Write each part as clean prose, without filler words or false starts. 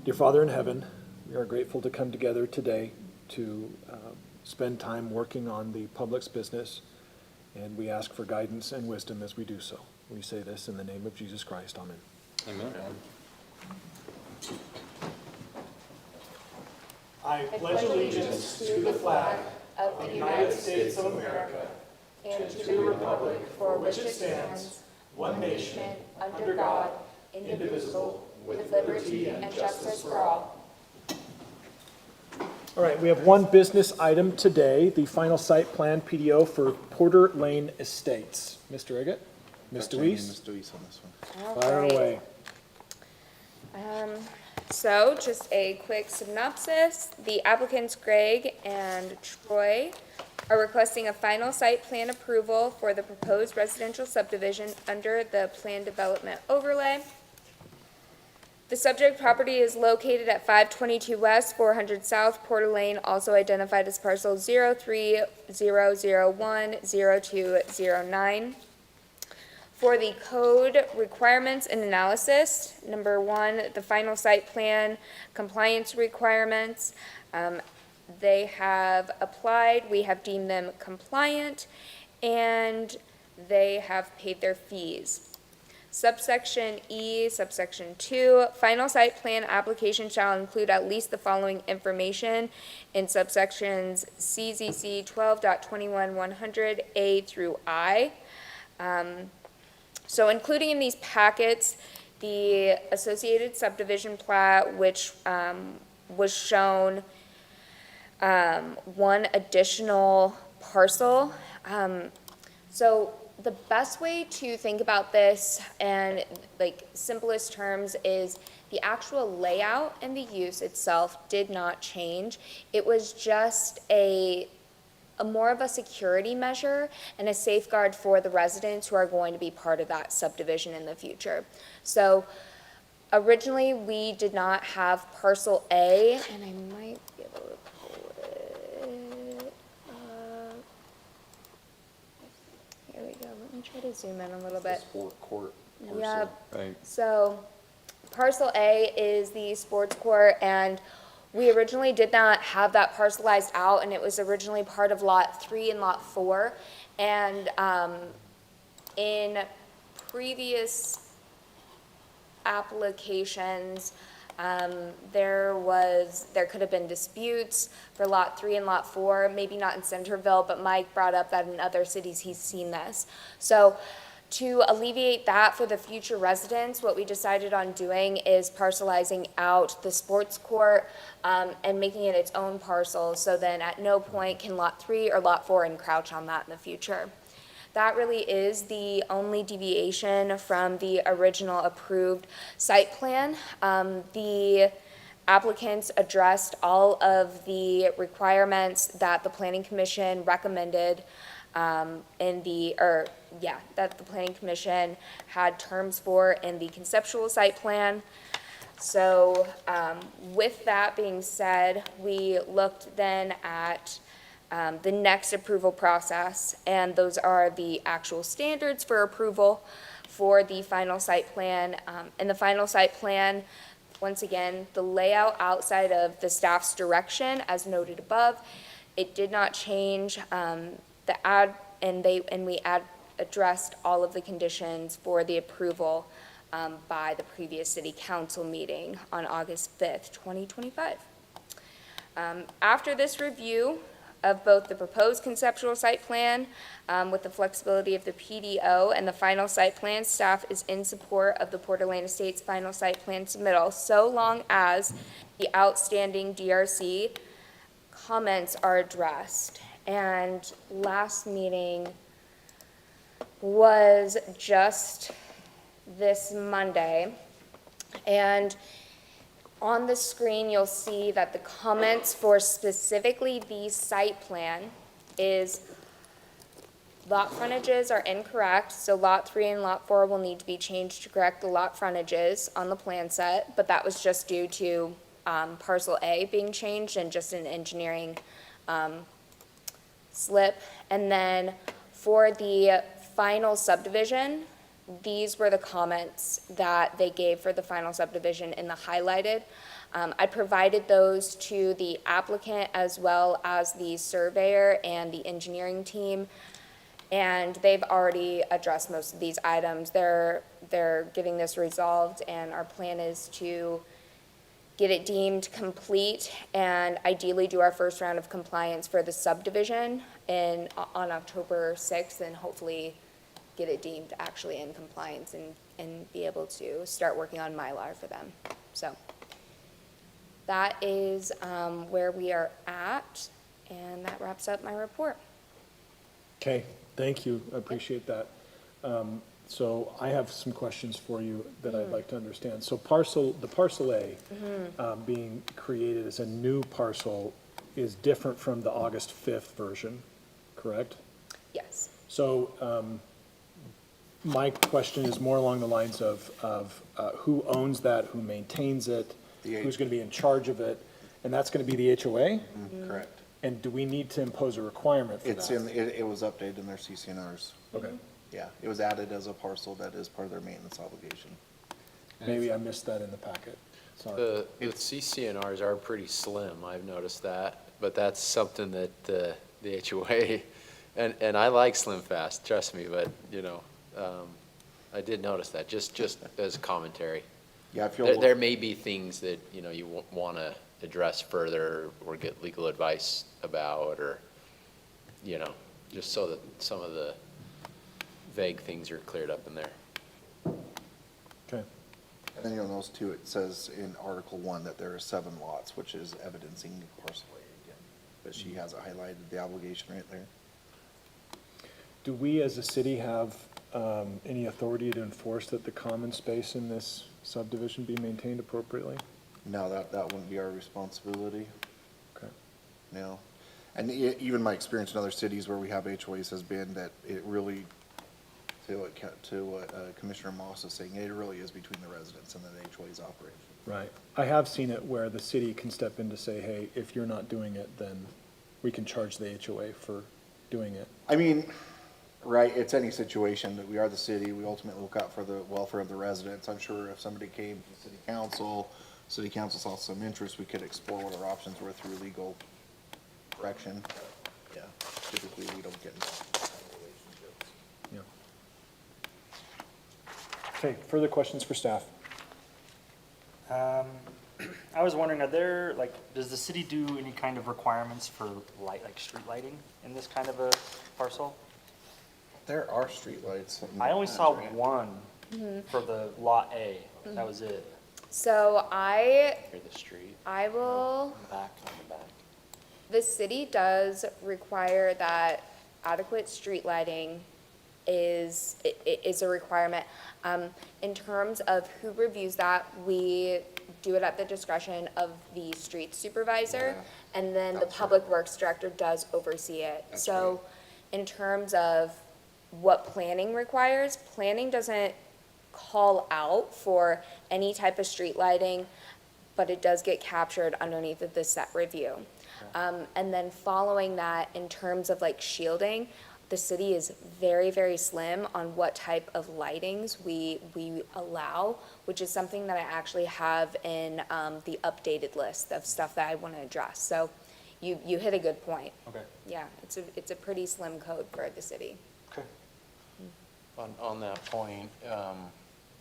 Dear Father in heaven, we are grateful to come together today to spend time working on the public's business, and we ask for guidance and wisdom as we do so. We say this in the name of Jesus Christ. Amen. Amen. I pledge allegiance to the flag of the United States of America and to the republic for which it stands, one nation, under God, indivisible, with liberty and justice for all. All right, we have one business item today, the final site plan PDO for Porter Lane Estates. Mr. Eggett? Ms. Deweese? Ms. Deweese on this one. All Fire right. away. So just a quick synopsis. The applicants Greg and Troy are requesting a final site plan approval for the proposed residential subdivision under the plan development overlay. The subject property is located at 522 West, 400 South, Porter Lane, also identified as parcel 030010209. For the code requirements and analysis, number one, the final site plan compliance requirements. They have applied, we have deemed them compliant, and they have paid their fees. Subsection E, subsection 2, final site plan application shall include at least the following information in subsections CZC 12.21.100 A through I. So including in these packets, the associated subdivision plat, which was shown one additional parcel. So the best way to think about this, and like simplest terms, is the actual layout and the use itself did not change. It was just a more of a security measure and a safeguard for the residents who are going to be part of that subdivision in the future. So originally we did not have parcel A, and I might be able to pull it up. Here we go. Let me try to zoom in a little bit. Sport court. Yep. Right. So parcel A is the sports court, and we originally did not have that parcelized out, and it was originally part of Lot 3 and Lot 4. And in previous applications, there could have been disputes for Lot 3 and Lot 4, maybe not in Centerville, but Mike brought up that in other cities he's seen this. So to alleviate that for the future residents, what we decided on doing is parcelizing out the sports court and making it its own parcel, so then at no point can Lot 3 or Lot 4 encroach on that in the future. That really is the only deviation from the original approved site plan. The applicants addressed all of the requirements that the Planning Commission recommended that the Planning Commission had terms for in the conceptual site plan. So with that being said, we looked then at the next approval process, and those are the actual standards for approval for the final site plan. And the final site plan, once again, the layout outside of the staff's direction, as noted above, it did not change. We addressed all of the conditions for the approval by the previous city council meeting on August 5th, 2025. After this review of both the proposed conceptual site plan with the flexibility of the PDO and the final site plan, staff is in support of the Porter Lane Estates final site plan submittal, so long as the outstanding DRC comments are addressed. And last meeting was just this Monday, and on the screen you'll see that the comments for specifically the site plan is lot frontages are incorrect, so Lot 3 and Lot 4 will need to be changed to correct the lot frontages on the plan set, but that was just due to parcel A being changed and just an engineering slip. And then for the final subdivision, these were the comments that they gave for the final subdivision in the highlighted. I provided those to the applicant as well as the surveyor and the engineering team, and they've already addressed most of these items. They're getting this resolved, and our plan is to get it deemed complete and ideally do our first round of compliance for the subdivision on October 6th, and hopefully get it deemed actually in compliance and be able to start working on Mylar for them. So that is where we are at, and that wraps up my report. Okay, thank you, I appreciate that. So I have some questions for you that I'd like to understand. So the parcel A being created as a new parcel is different from the August 5th version, correct? Yes. So my question is more along the lines of who owns that, who maintains it, who's going to be in charge of it, and that's going to be the HOA? Correct. And do we need to impose a requirement for that? It's in, it was updated in their CCNRs. Okay, Yeah, it was added as a parcel that is part of their maintenance obligation. maybe I missed that in the packet, sorry. The CCNRs are pretty slim, I've noticed that, but that's something that the HOA, and I like Slim Fast, trust me, but, I did notice that, just as commentary. Yeah, if you'll. There may be things that, you want to address further or get legal advice about, or, just so that some of the vague things are cleared up in there. Okay, And then you'll notice too, it says in Article 1 that there are 7 lots, which is evidencing parcel A again. But she has it highlighted, the obligation right there. do we as a city have any authority to enforce that the common space in this subdivision be maintained appropriately? No, that wouldn't be our responsibility, Okay, no. And even my experience in other cities where we have HOAs has been that it really, to what Commissioner Moss is saying, it really is between the residents and the HOA's operation. right. I have seen it where the city can step in to say, hey, if you're not doing it, then we can charge the HOA for doing it. I mean, right, it's any situation that we are the city, we ultimately look out for the welfare of the residents. I'm sure if somebody came to city council saw some interest, we could explore what our options were through legal correction. Yeah, typically we don't get into that kind of relationships. Yeah. Okay, further questions for staff? I was wondering, does the city do any kind of requirements for street lighting in this kind of a parcel? There are streetlights. I only saw one for the Lot A, that was it. So Near the street, I will, on the back. the city does require that adequate street lighting is a requirement. In terms of who reviews that, we do it at the discretion of the street supervisor, and then the That's public works director does oversee it. That's So in terms of what planning requires, planning doesn't call out for any type of street lighting, but it does get captured underneath of the set review. And then following that, in terms of shielding, the city is very, very slim on what type of lightings we allow, which is something that I actually have in the updated list of stuff that I want to address. So you hit a good point. Okay. Yeah, it's a pretty slim code for the city. Okay. On that point,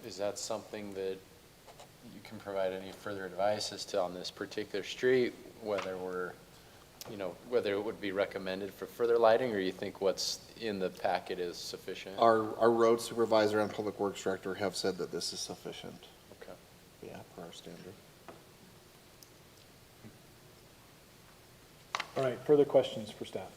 is that something that you can provide any further advice as to on this particular street, whether whether it would be recommended for further lighting, or you think what's in the packet is sufficient? Our road supervisor and public works director have said that this is sufficient, Okay. yeah, per our standard. All right, further questions for staff?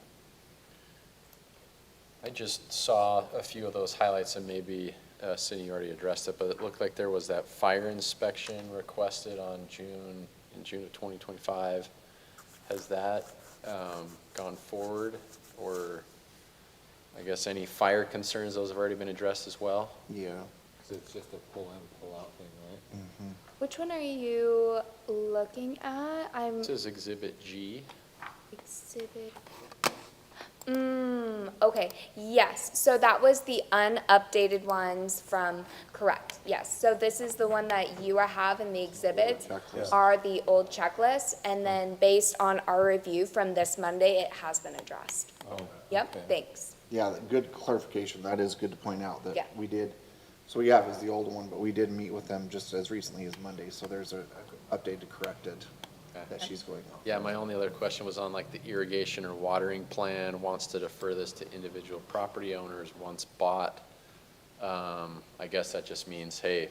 I just saw a few of those highlights, and maybe Cindy, you already addressed it, but it looked like there was that fire inspection requested in June of 2025. Has that gone forward, or I guess any fire concerns, those have already been addressed as well? Yeah. Because it's just a pull in, pull out thing, right? Which one are you looking at? I'm This is Exhibit G. exhibit. Okay, yes, so that was the unupdated ones from, correct, yes. So this is the one that you have in the exhibits Checklist. are the old checklists, and then based on our review from this Monday, it has been addressed. Oh, Yep, okay. thanks. Yeah, good clarification. That is good to point out Yeah. that we did, so yeah, it was the old one, but we did meet with them just as recently as Monday, so there's a updated, corrected that she's going on. Yeah, my only other question was on like the irrigation or watering plan, wants to defer this to individual property owners once bought. I guess that just means, hey,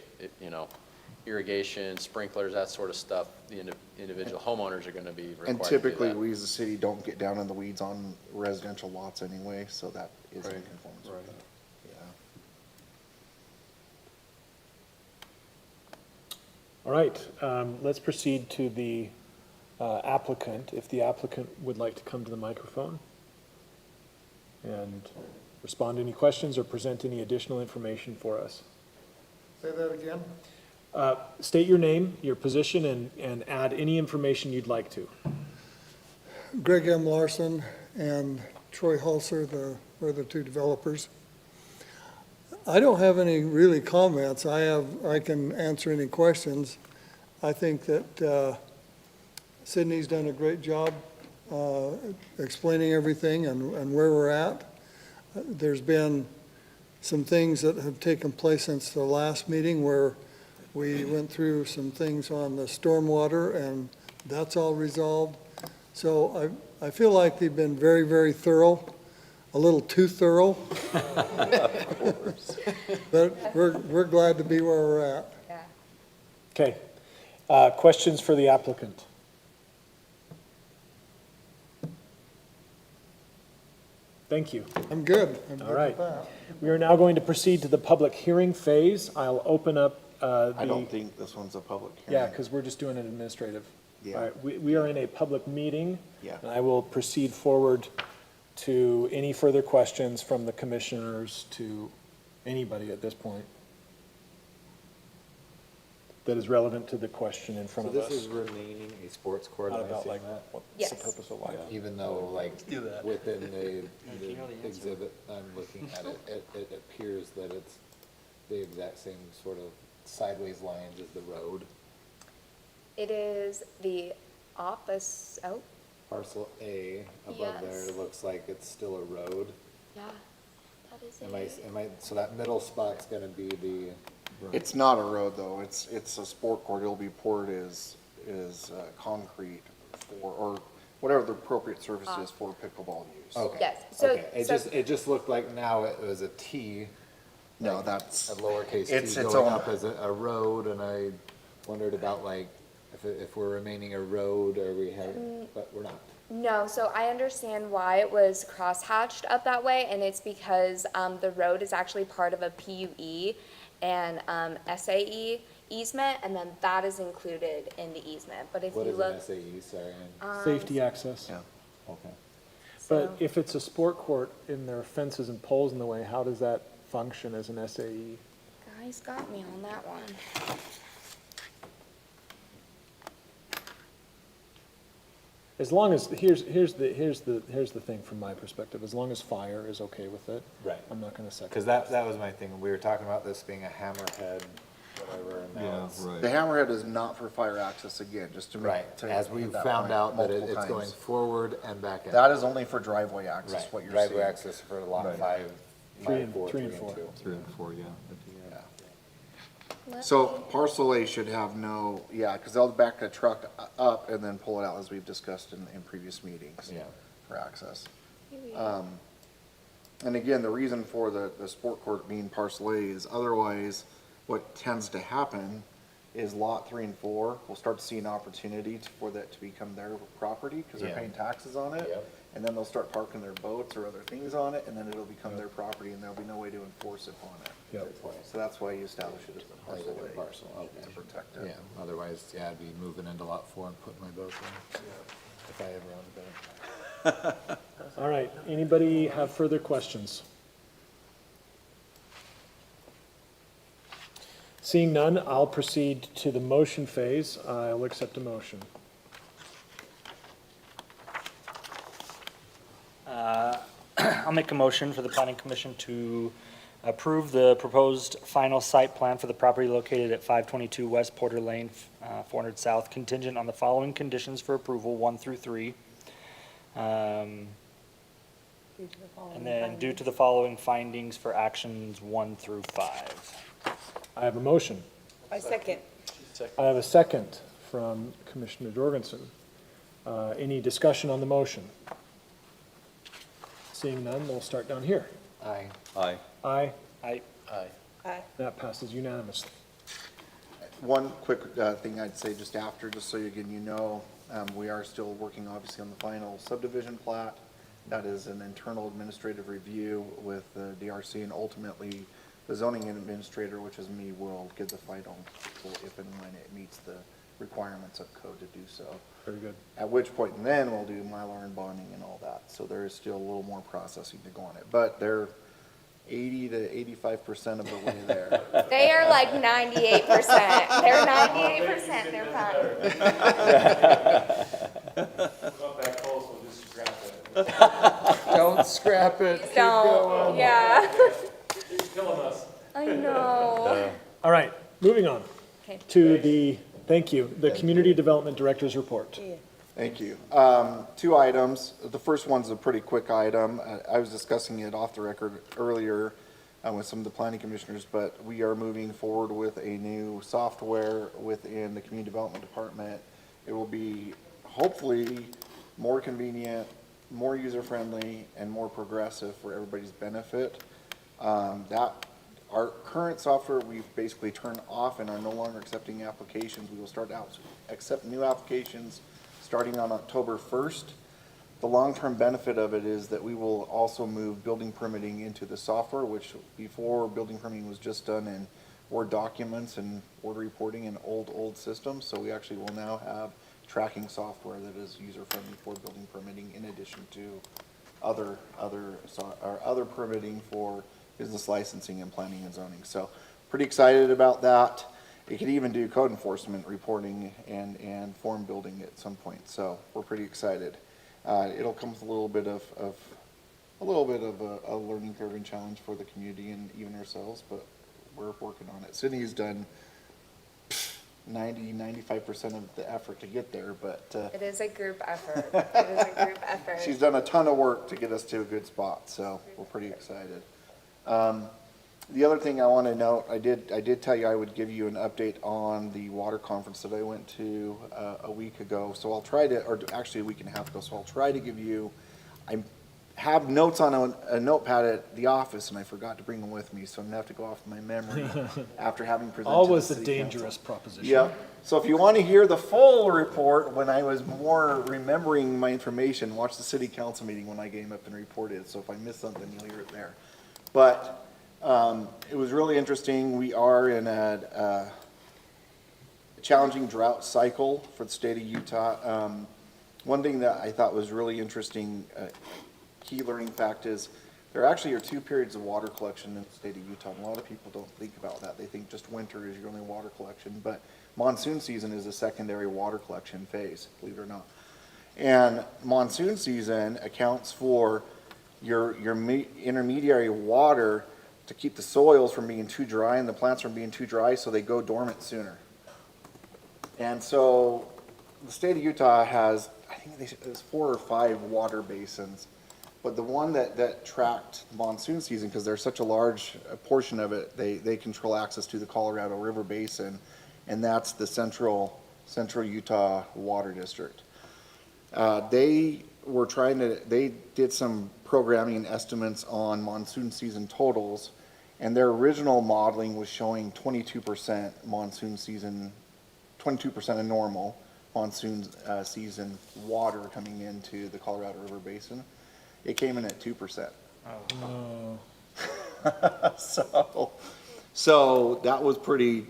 irrigation, sprinklers, that sort of stuff, the individual homeowners are gonna be required to And do typically, that. we as a city don't get down in the weeds on residential lots anyway, so that is in Right, conformance with right. that. Yeah. All right, let's proceed to the applicant. If the applicant would like to come to the microphone and respond to any questions or present any additional information for us. Say that again? State your name, your position, and add any information you'd like to. Greg M. Larson and Troy Hulser, are the two developers. I don't have any really comments. I can answer any questions. I think that Sydney's done a great job explaining everything and where we're at. There's been some things that have taken place since the last meeting where we went through some things on the stormwater, and that's all resolved. So I feel like they've been very, very thorough, a little too thorough. But we're glad to be where we're at. Yeah. Okay, questions for the applicant? Thank you. I'm good. I'm good All right. with that. We are now going to proceed to the public hearing phase. I'll open up I don't the, think this one's a public hearing. yeah, because we're just doing an administrative. Yeah. All right, we are in a public meeting. Yeah. And I will proceed forward to any further questions from the commissioners to anybody at this point that is relevant to the question in front So of this is us. remaining a sports court, Not am I about seeing like, that? what's the Yes. purpose of life? Even though like within the you know the answer. exhibit I'm looking at, it appears that it's the exact same sort of sideways lines as the road. It is the office, oh, Parcel A above there Yes. looks like it's still a road. yeah, that is Am I, so that middle spot's gonna be the, It's not a road, though. It's a sport court. It'll be poured as concrete for, or whatever the appropriate surface is for pickleball use. okay. Yes, so- Okay, so- it just looked like now it was a T, No, that's, a lowercase It's t its going own- up as a road, and I wondered about like, if we're remaining a road, or we have, but we're not. No, so I understand why it was crosshatched up that way, and it's because the road is actually part of a PUE and SAE easement, and then that is included in the easement. But if What you is look, an SAE, sorry? Safety access. yeah. Okay. But so- if it's a sport court and there are fences and poles in the way, how does that function as an SAE? guys got me on that one. As long as, here's the thing from my perspective, as long as fire is okay with it. Right. I'm not gonna second. Because that was my thing, we were talking about this being a hammerhead, whatever, and now it's. The hammerhead is not for fire access, again, just to make. Right, to as hit we've that found point out that multiple it's going times. forward and back. That is only for driveway access, Right, what you're driveway seeing. access for lot Right. five, Three five, and- four, three three and and four. two. 3 and 4, yeah. Yeah. So parcel A should have no, yeah, because they'll back the truck up and then pull it out, as we've discussed in previous meetings. Yeah. For access. Here we go. And again, the reason for the sport court being parcel A is otherwise, what tends to happen is lot 3 and 4 will start to see an opportunity for that to become their property, because they're Yeah. paying taxes on it. Yep. And then they'll start parking their boats or other things on it, and then it'll become their property, and there'll be no way to enforce it on it. Yep. So that's why you establish it as a As parcel a A. parcel, okay. To protect it. Yeah, otherwise, yeah, I'd be moving into lot 4 and putting my boat in, if I ever owned a boat. All right, anybody have further questions? Seeing none, I'll proceed to the motion phase. I'll accept a motion. I'll make a motion for the planning commission to approve the proposed final site plan for the property located at 522 West Porter Lane, 400 South, contingent on the following conditions for approval, 1 through 3. And then due to the following findings for actions 1 through 5. I have a motion. I second. I have a second from Commissioner Jorgensen. Any discussion on the motion? Seeing none, we'll start down here. Aye. Aye. Aye. Aye. Aye. That passes unanimously. One quick thing I'd say just after, just so again you know, we are still working obviously on the final subdivision plat. That is an internal administrative review with the DRC, and ultimately the zoning administrator, which is me, will give the final approval if and when it meets the requirements of code to do so. Very good. At which point then we'll do Mylar and bonding and all that. So there is still a little more processing to go on it, but they're 80 to 85% of the way there. They are like 98%. They're 98%, they're fine. Don't scrap it. Please don't, yeah. I know. All right, moving on Okay. to the, thank you, the Community Development Director's Report. Thank you. 2 items. The first one's a pretty quick item. I was discussing it off the record earlier with some of the planning commissioners, but we are moving forward with a new software within the Community Development Department. It will be hopefully more convenient, more user-friendly, and more progressive for everybody's benefit. Our current software, we've basically turned off and are no longer accepting applications. We will start out accept new applications starting on October 1st. The long-term benefit of it is that we will also move building permitting into the software, which before building permitting was just done in Word documents and Word reporting in old systems. So we actually will now have tracking software that is user-friendly for building permitting in addition to other permitting for business licensing and planning and zoning. So pretty excited about that. It could even do code enforcement reporting and form building at some point. So we're pretty excited. It'll come with a little bit of a learning curve and challenge for the community and even ourselves, but we're working on it. Sydney's done 95% of the effort to get there, but It is a group effort. It is a group effort. she's done a ton of work to get us to a good spot, so we're pretty excited. The other thing I want to note, I did tell you I would give you an update on the water conference that I went to a week ago. So I'll try to, or actually a week and a half ago. So I'll try to give you. I have notes on a notepad at the office, and I forgot to bring them with me. So I'm gonna have to go off my memory after having presented. Always to a the city dangerous council. proposition. Yep. So if you want to hear the full report, when I was more remembering my information, watch the city council meeting when I came up and reported. So if I missed something, you'll hear it there. But it was really interesting. We are in a challenging drought cycle for the state of Utah. One thing that I thought was really interesting, key learning fact is there actually are 2 periods of water collection in the state of Utah. And a lot of people don't think about that. They think just winter is your only water collection, but monsoon season is a secondary water collection phase, believe it or not. And monsoon season accounts for your intermediary water to keep the soils from being too dry and the plants from being too dry, so they go dormant sooner. And so the state of Utah has, I think there's 4 or 5 water basins, but the one that tracked monsoon season, because there's such a large portion of it, they control access to the Colorado River Basin, and that's the Central Utah Water District. They did some programming and estimates on monsoon season totals, and their original modeling was showing 22% monsoon season, 22% of normal monsoon season water coming into the Colorado River Basin. It came in at 2%. So that was pretty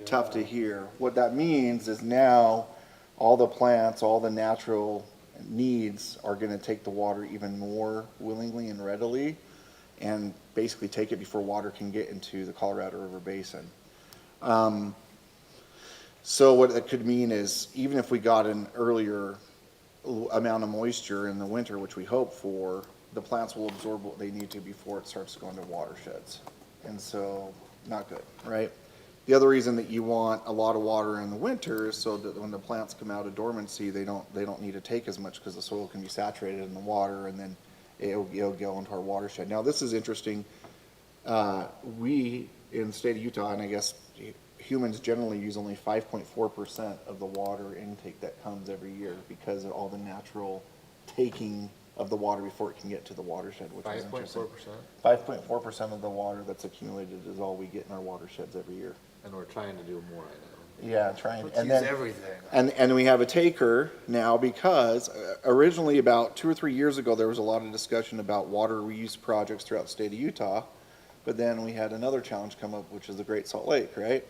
tough to hear. What that means is now all the plants, all the natural needs are going to take the water even more willingly and readily and basically take it before water can get into the Colorado River Basin. So what that could mean is even if we got an earlier amount of moisture in the winter, which we hope for, the plants will absorb what they need to before it starts going to watersheds. And so, not good, right? The other reason that you want a lot of water in the winter is so that when the plants come out of dormancy, they don't need to take as much because the soil can be saturated in the water, and then it'll go into our watershed. Now, this is interesting. We, in the state of Utah, and I guess humans generally use only 5.4% of the water intake that comes every year because of all the natural taking of the water before it can get to the watershed, which is interesting. 5.4%? 5.4% of the water that's accumulated is all we get in our watersheds every year. And we're trying to do more, I know. Yeah, trying, Let's and use then, everything. and we have a taker now because originally about 2 or 3 years ago, there was a lot of discussion about water reuse projects throughout the state of Utah. But then we had another challenge come up, which is the Great Salt Lake, right?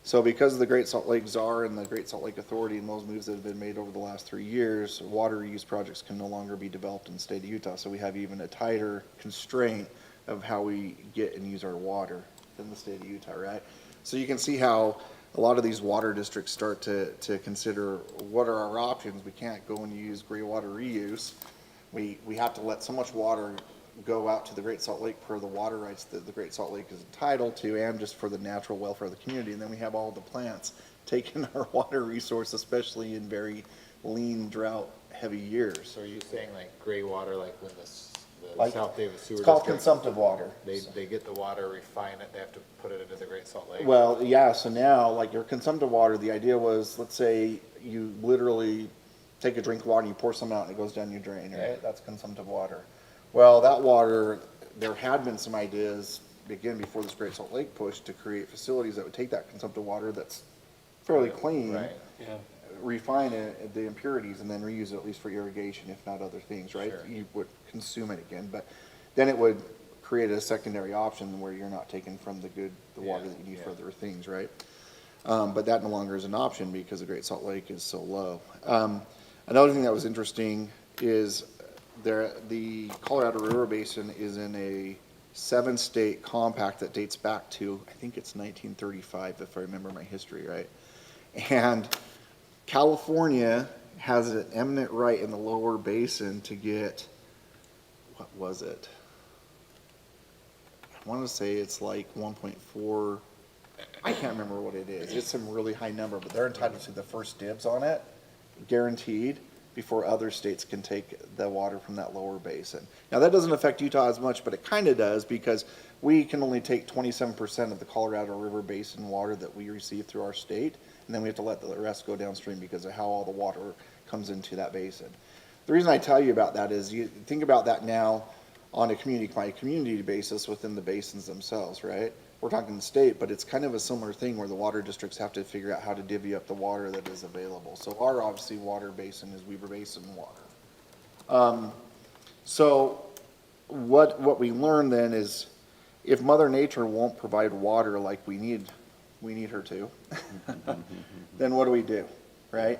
So because of the Great Salt Lake Czar and the Great Salt Lake Authority and those moves that have been made over the last 3 years, water reuse projects can no longer be developed in the state of Utah. So we have even a tighter constraint of how we get and use our water in the state of Utah, right? So you can see how a lot of these water districts start to consider what are our options. We can't go and use gray water reuse. We have to let so much water go out to the Great Salt Lake per the water rights that the Great Salt Lake is entitled to, and just for the natural welfare of the community. And then we have all the plants taking our water resource, especially in very lean, drought-heavy years. So are you saying like gray water, like when the Like, South Davis Sewer It's called District, consumptive water. they get the water, refine it, they have to put it into the Great Salt Lake? Well, yeah, so now, like your consumptive water, the idea was, let's say you literally take a drink of water and you pour some out and it goes down your drain, right? That's consumptive water. Well, that water, there had been some ideas, again, before this Great Salt Lake push, to create facilities that would take that consumptive water that's fairly clean, Right. refine it, the impurities, and then reuse it at least for irrigation, if not other things, right? Sure. You would consume it again, but then it would create a secondary option where you're not taking from the water Yeah, that you need yeah. for other things, right? But that no longer is an option because the Great Salt Lake is so low. Another thing that was interesting is the Colorado River Basin is in a 7-state compact that dates back to, I think it's 1935, if I remember my history right. And California has an eminent right in the lower basin to get, what was it? I want to say it's like 1.4, I can't remember what it is. It's some really high number, but they're entitled to the first dibs on it, guaranteed, before other states can take the water from that lower basin. Now, that doesn't affect Utah as much, but it kind of does because we can only take 27% of the Colorado River Basin water that we receive through our state, and then we have to let the rest go downstream because of how all the water comes into that basin. The reason I tell you about that is you think about that now on a community by community basis within the basins themselves, right? We're talking the state, but it's kind of a similar thing where the water districts have to figure out how to divvy up the water that is available. So our obviously water basin is Weber Basin water. So what we learned then is if Mother Nature won't provide water like we need her to, then what do we do, right?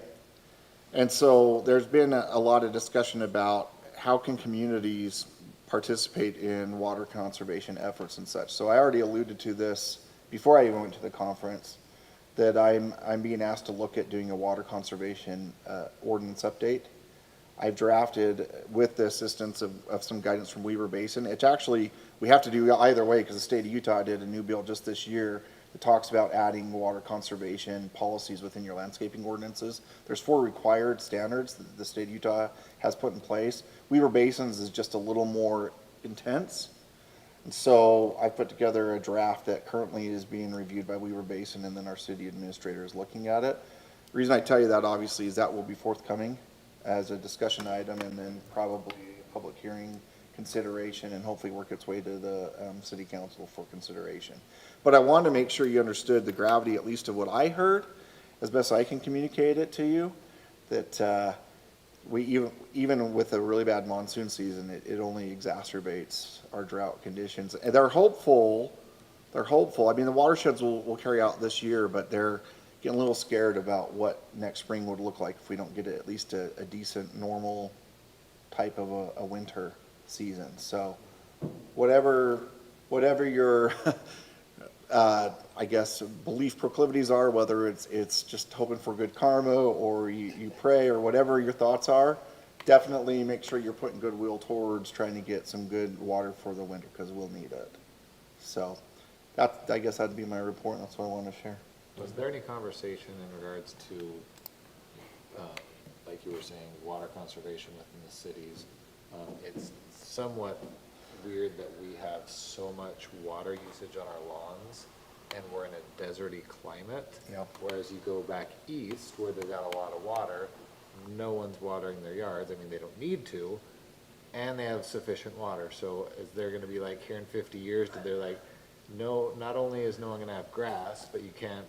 And so there's been a lot of discussion about how can communities participate in water conservation efforts and such. So I already alluded to this before I even went to the conference, that I'm being asked to look at doing a water conservation ordinance update. I've drafted, with the assistance of some guidance from Weber Basin. It's actually, we have to do either way because the state of Utah did a new bill just this year that talks about adding water conservation policies within your landscaping ordinances. There's 4 required standards that the state of Utah has put in place. Weber Basins is just a little more intense. And so I put together a draft that currently is being reviewed by Weber Basin, and then our city administrator is looking at it. The reason I tell you that obviously is that will be forthcoming as a discussion item, and then probably a public hearing consideration, and hopefully work its way to the city council for consideration. But I wanted to make sure you understood the gravity, at least of what I heard, as best I can communicate it to you, that we even with a really bad monsoon season, it only exacerbates our drought conditions. And they're hopeful. I mean, the watersheds will carry out this year, but they're getting a little scared about what next spring would look like if we don't get at least a decent, normal type of a winter season. So whatever your I guess belief proclivities are, whether it's just hoping for good karma or you pray or whatever your thoughts are, definitely make sure you're putting goodwill towards trying to get some good water for the winter, because we'll need it. So, that, I guess that'd be my report, and that's what I wanted to share. Was there any conversation in regards to, like you were saying, water conservation within the cities? It's somewhat weird that we have so much water usage on our lawns, and we're in a deserty climate. Yep. Whereas you go back east, where they've got a lot of water, no one's watering their yards. I mean, they don't need to, and they have sufficient water. So is there gonna be like, here in 50 years, did they're like, no, not only is no one gonna have grass, but you can't,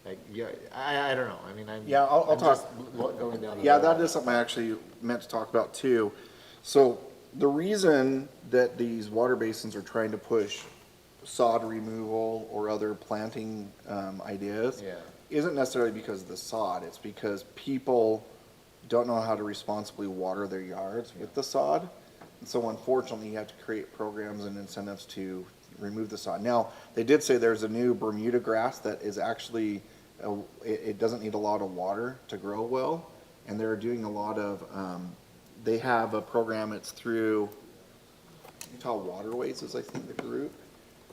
like, yeah, I don't know. I mean, Yeah, I'll I'm talk. just going down the Yeah, road. that is something I actually meant to talk about too. So the reason that these water basins are trying to push sod removal or other planting ideas Yeah. isn't necessarily because of the sod. It's because people don't know how to responsibly water their yards with the sod. And so unfortunately, you have to create programs and incentives to remove the sod. Now, they did say there's a new Bermuda grass that is actually, it doesn't need a lot of water to grow well. And they're doing a lot of, they have a program, it's through Utah Waterways is I think the group.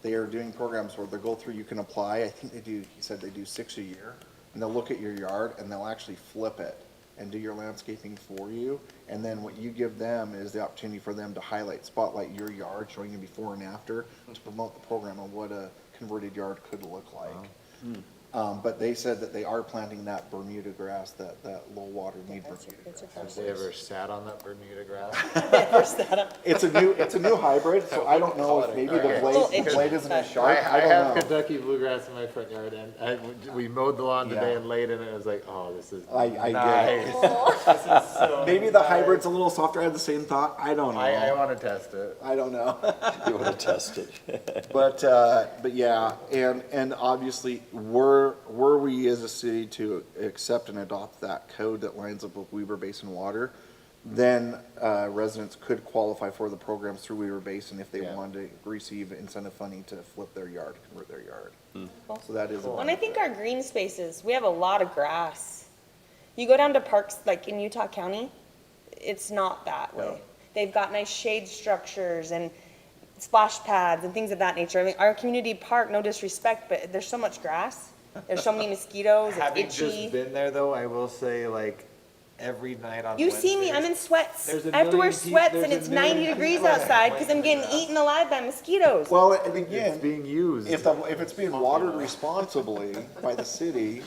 They are doing programs where they go through, you can apply, I think they do, he said they do 6 a year. And they'll look at your yard and they'll actually flip it and do your landscaping for you. And then what you give them is the opportunity for them to spotlight your yard, showing you before and after to promote the program of what a converted yard could look like. But they said that they are planting that Bermuda grass, that low water need Bermuda grass. Have they ever sat on that Bermuda grass? It's a new hybrid, so I don't know if maybe the blade isn't as sharp. I don't have know. Kentucky bluegrass in my front yard, and we mowed the lawn today Yeah. and laid in it, and I was like, oh, this is I get it. Maybe the hybrid's a little softer. I had the same thought. I don't know. I wanna test it. I don't know. You want to test it? But yeah, and obviously, were we as a city to accept and adopt that code that lines up with Weber Basin water, then residents could qualify for the programs through Weber Basin if they Yeah. wanted to receive incentive funding to flip their yard, convert their yard. So that is. And I think our green spaces, we have a lot of grass. You go down to parks like in Utah County, it's not that way. No. They've got nice shade structures and splash pads and things of that nature. I mean, our community park, no disrespect, but there's so much grass. There's so many mosquitoes, Having it's just itchy. been there though, I will say, like, every night on You see me, I'm in Wednesdays- sweats. There's a I have to wear million sweats there's and a it's million 90 degrees people outside that because I'm complain getting about eaten alive by mosquitoes. Well, and It's again, being used. if it's being watered responsibly by the city,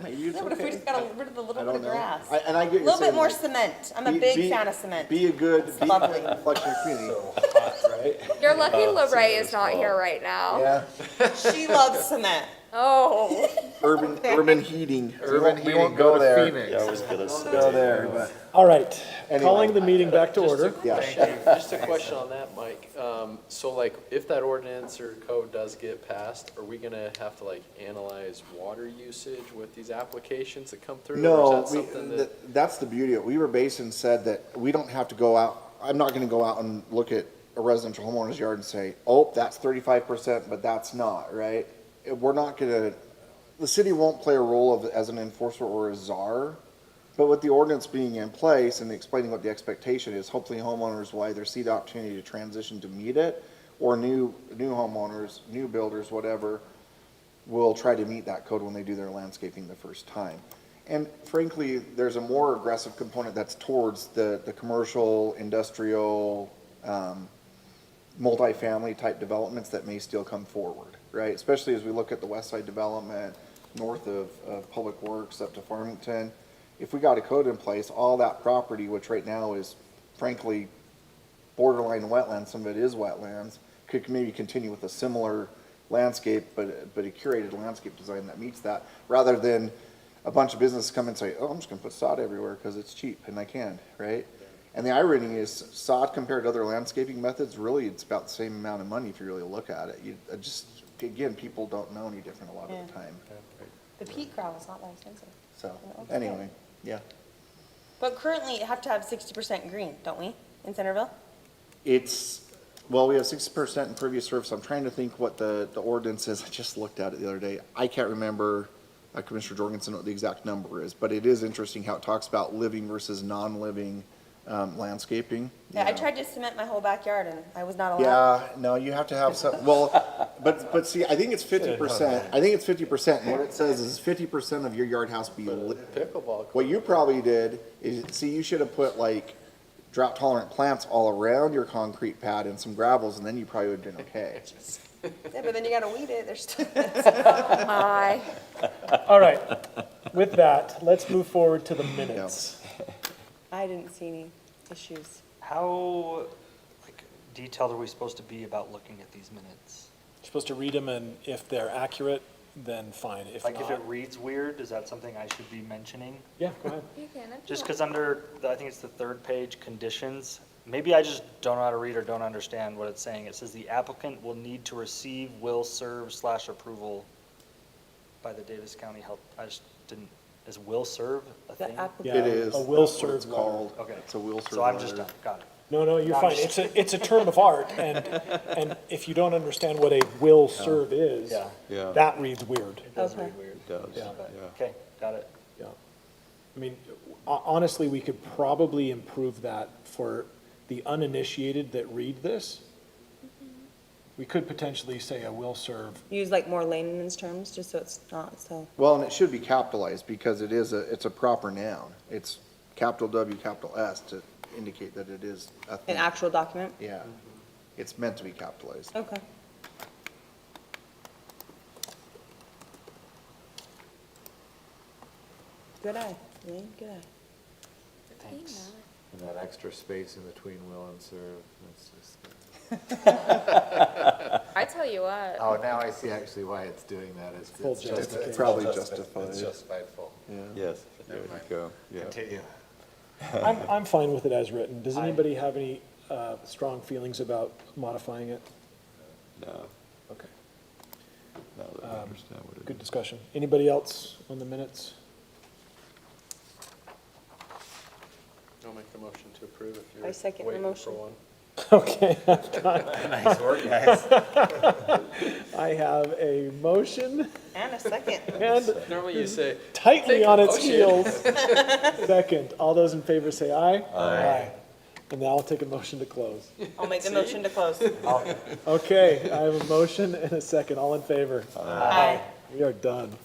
maybe it's Yeah, but if we okay. just got rid of a little I bit don't of know. grass. And I get A you little bit saying, more like, cement. I'm a be- big be- fan of cement. Be a good, be lovely. a reflection of community. You're lucky Lorraine is not here right now. Yeah, She loves cement. Oh. urban heating. Urban We heating, won't go to there. Phoenix. I was gonna say. Go there, but All right, Anyway. calling the meeting back to order. yeah. Just a question on that, Mike. So like, if that ordinance or code does get passed, are we gonna have to like analyze water usage with these applications that come through? No, Or is that something that? that's the beauty of it. Weaver Basin said that we don't have to go out, I'm not gonna go out and look at a residential homeowner's yard and say, oh, that's 35%, but that's not, right? We're not gonna, the city won't play a role of, as an enforcer or a czar, but with the ordinance being in place and explaining what the expectation is, hopefully homeowners will either see the opportunity to transition to meet it, or new homeowners, new builders, whatever, will try to meet that code when they do their landscaping the first time. And frankly, there's a more aggressive component that's towards the commercial, industrial, multifamily type developments that may still come forward, right? Especially as we look at the west side development, north of Public Works up to Farmington. If we got a code in place, all that property, which right now is frankly borderline wetlands, some of it is wetlands, could maybe continue with a similar landscape, but a curated landscape design that meets that, rather than a bunch of businesses come and say, oh, I'm just gonna put sod everywhere because it's cheap and I can, right? And the irony is sod compared to other landscaping methods, really, it's about the same amount of money if you really look at it. Again, people don't know any different a lot of the time. The peat gravel's not that expensive. So, Okay. anyway, yeah. But currently, you have to have 60% green, don't we, in Centerville? Well, we have 60% impervious surface. I'm trying to think what the ordinance is. I just looked at it the other day. I can't remember, Commissioner Jorgensen, what the exact number is, but it is interesting how it talks about living versus non-living landscaping. Yeah, I you know. tried to cement my whole backyard and I was not allowed. Yeah, no, you have to have some, well, but see, I think it's 50%. I think it's 50%. And what it says is 50% of your yard has to be lit. Pickleball. What you probably did is, see, you should have put like drought tolerant plants all around your concrete pad and some gravels, and then you probably would have been okay. Yeah, but then you gotta weed it, there's still. My, All right, with that, let's move forward to the minutes. I didn't see any issues. How, like, detailed are we supposed to be about looking at these minutes? You're supposed to read them, and if they're accurate, then fine. If Like, if not, it reads weird, is that something I should be mentioning? yeah, go ahead. you can, if you Just want. because under, I think it's the third page, conditions, maybe I just don't know how to read or don't understand what it's saying. It says the applicant will need to receive, will serve / approval by the Davis County Health, I just didn't, is will serve a The thing? applicant. Yeah, It is. a will That's what it's serve letter. called. Okay. It's a will serve. So I'm just letter. done, got it. No, no, you're No, fine. I'm just- It's a term of art, and if you don't understand what a will serve is, Yeah. Yeah, that reads weird. It does Okay. read weird. it does, Yeah. But, yeah. okay, got it. Yeah. I mean, honestly, we could probably improve that for the uninitiated that read this. We could potentially say a will serve. Use like more layman's terms, just so it's not so. Well, and it should be capitalized because it's a proper noun. It's capital W, capital S to indicate that it is a An thing. actual document? Yeah, it's meant to be capitalized. Okay. Good eye, Elaine, good eye. Thanks. And that extra space in between will and serve, that's just. I tell you what, Oh, now I see actually why it's doing that. Full It's justification. Probably It's justified. justified full. Yes, there you go, yeah. Continue. I'm fine with it as written. Does I- anybody have any strong feelings about modifying it? No, Okay, now that I understand what it good is. discussion. Anybody else on the minutes? I'll make the motion to approve if you're I second the waiting motion. for one. Okay, Nice work, guys. I have a motion And a second. and Normally you say, tightly Take on a its motion. heels. Second, all those in favor say aye. Aye. And now I'll take a motion to close. I'll make the motion to close. Okay, I have a motion and a second. All in favor? Aye. We are done.